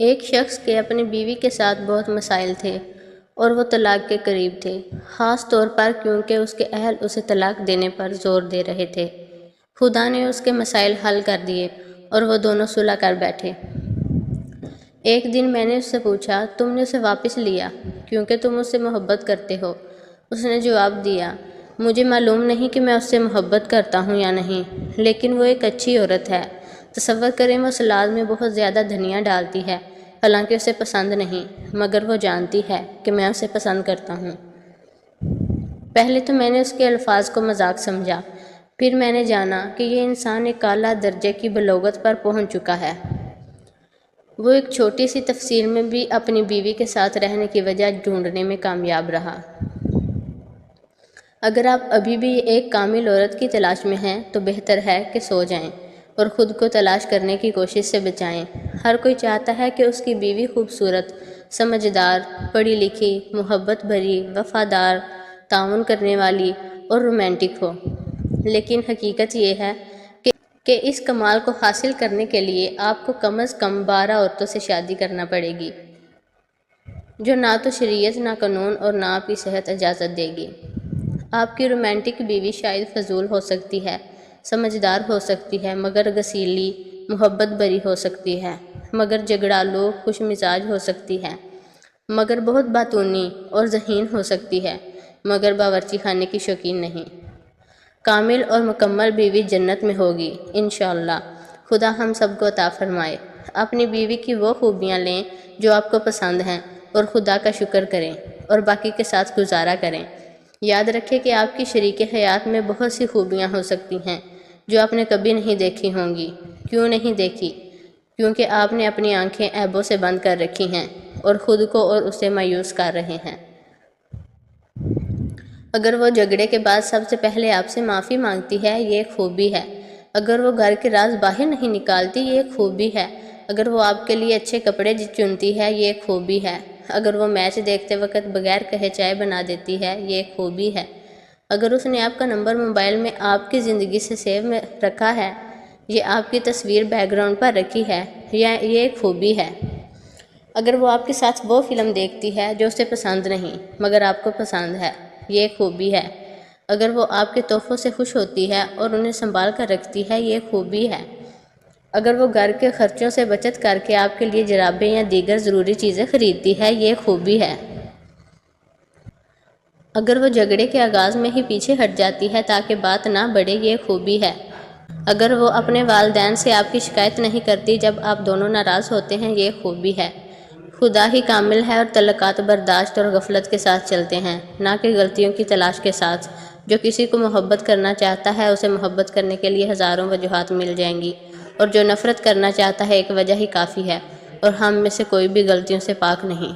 ایک شخص کے اپنی بیوی کے ساتھ بہت مسائل تھے اور وہ طلاق کے قریب تھے، خاص طور پر کیونکہ اس کے اہل اسے طلاق دینے پر زور دے رہے تھے۔ خدا نے اس کے مسائل حل کر دیے اور وہ دونوں صلح کر بیٹھے۔ ایک دن میں نے اس سے پوچھا، تم نے اسے واپس لیا کیونکہ تم اس سے محبت کرتے ہو؟ اس نے جواب دیا، مجھے معلوم نہیں کہ میں اس سے محبت کرتا ہوں یا نہیں، لیکن وہ ایک اچھی عورت ہے۔ تصور کریں وہ سلاد میں بہت زیادہ دھنیا ڈالتی ہے، حالانکہ اسے پسند نہیں، مگر وہ جانتی ہے کہ میں اسے پسند کرتا ہوں۔ پہلے تو میں نے اس کے الفاظ کو مذاق سمجھا، پھر میں نے جانا کہ یہ انسان ایک اعلیٰ درجے کی بلوغت پر پہنچ چکا ہے۔ وہ ایک چھوٹی سی تفصیل میں بھی اپنی بیوی کے ساتھ رہنے کی وجہ ڈھونڈنے میں کامیاب رہا۔ اگر آپ ابھی بھی ایک کامل عورت کی تلاش میں ہیں تو بہتر ہے کہ سو جائیں اور خود کو تلاش کرنے کی کوشش سے بچائیں۔ ہر کوئی چاہتا ہے کہ اس کی بیوی خوبصورت، سمجھدار، پڑھی لکھی، محبت بھری، وفادار، تعاون کرنے والی اور رومانٹک ہو، لیکن حقیقت یہ ہے کہ اس کمال کو حاصل کرنے کے لیے آپ کو کم از کم 12 عورتوں سے شادی کرنا پڑے گی، جو نہ تو شریعت، نہ قانون اور نہ آپ کی صحت اجازت دے گی۔ آپ کی رومانٹک بیوی شاید فضول ہو سکتی ہے، سمجھدار ہو سکتی ہے، مگر غسیلی، محبت بھری ہو سکتی ہے، مگر جھگڑالو، خوش مزاج ہو سکتی ہے، مگر بہت باتونی اور ذہین ہو سکتی ہے، مگر باورچی خانے کی شوقین نہیں۔ کامل اور مکمل بیوی جنت میں ہوگی انشاءاللہ۔ خدا ہم سب کو عطا فرمائے۔ اپنی بیوی کی وہ خوبیاں لیں جو آپ کو پسند ہیں اور خدا کا شکر کریں اور باقی کے ساتھ گزارا کریں۔ یاد رکھیں کہ آپ کی شریک حیات میں بہت سی خوبیاں ہو سکتی ہیں جو آپ نے کبھی نہیں دیکھی ہوں گی۔ کیوں نہیں دیکھی؟ کیونکہ آپ نے اپنی آنکھیں عیبوں سے بند کر رکھی ہیں اور خود کو اور اسے مایوس کر رہے ہیں۔ اگر وہ جھگڑے کے بعد سب سے پہلے آپ سے معافی مانگتی ہے، یہ ایک خوبی ہے۔ اگر وہ گھر کے راز باہر نہیں نکالتی، یہ ایک خوبی ہے۔ اگر وہ آپ کے لیے اچھے کپڑے چنتی ہے، یہ ایک خوبی ہے۔ اگر وہ میچ دیکھتے وقت بغیر کہے چائے بنا دیتی ہے، یہ ایک خوبی ہے۔ اگر اس نے آپ کا نمبر موبائل میں آپ کی زندگی سے سیو میں رکھا ہے، یہ آپ کی تصویر بیک گراؤنڈ پر رکھی ہے، یہ ایک خوبی ہے۔ اگر وہ آپ کے ساتھ وہ فلم دیکھتی ہے جو اسے پسند نہیں مگر آپ کو پسند ہے، یہ ایک خوبی ہے۔ اگر وہ آپ کے تحفوں سے خوش ہوتی ہے اور انہیں سنبھال کر رکھتی ہے، یہ ایک خوبی ہے۔ اگر وہ گھر کے خرچوں سے بچت کر کے آپ کے لیے جرابیں یا دیگر ضروری چیزیں خریدتی ہے، یہ ایک خوبی ہے۔ اگر وہ جھگڑے کے آغاز میں ہی پیچھے ہٹ جاتی ہے تاکہ بات نہ بڑھے، یہ ایک خوبی ہے۔ اگر وہ اپنے والدین سے آپ کی شکایت نہیں کرتی جب آپ دونوں ناراض ہوتے ہیں، یہ ایک خوبی ہے۔ خدا ہی کامل ہے اور تعلقات برداشت اور غفلت کے ساتھ چلتے ہیں، نہ کہ غلطیوں کی تلاش کے ساتھ۔ جو کسی کو محبت کرنا چاہتا ہے، اسے محبت کرنے کے لیے ہزاروں وجوہات مل جائیں گی، اور جو نفرت کرنا چاہتا ہے، ایک وجہ ہی کافی ہے، اور ہم میں سے کوئی بھی غلطیوں سے پاک نہیں۔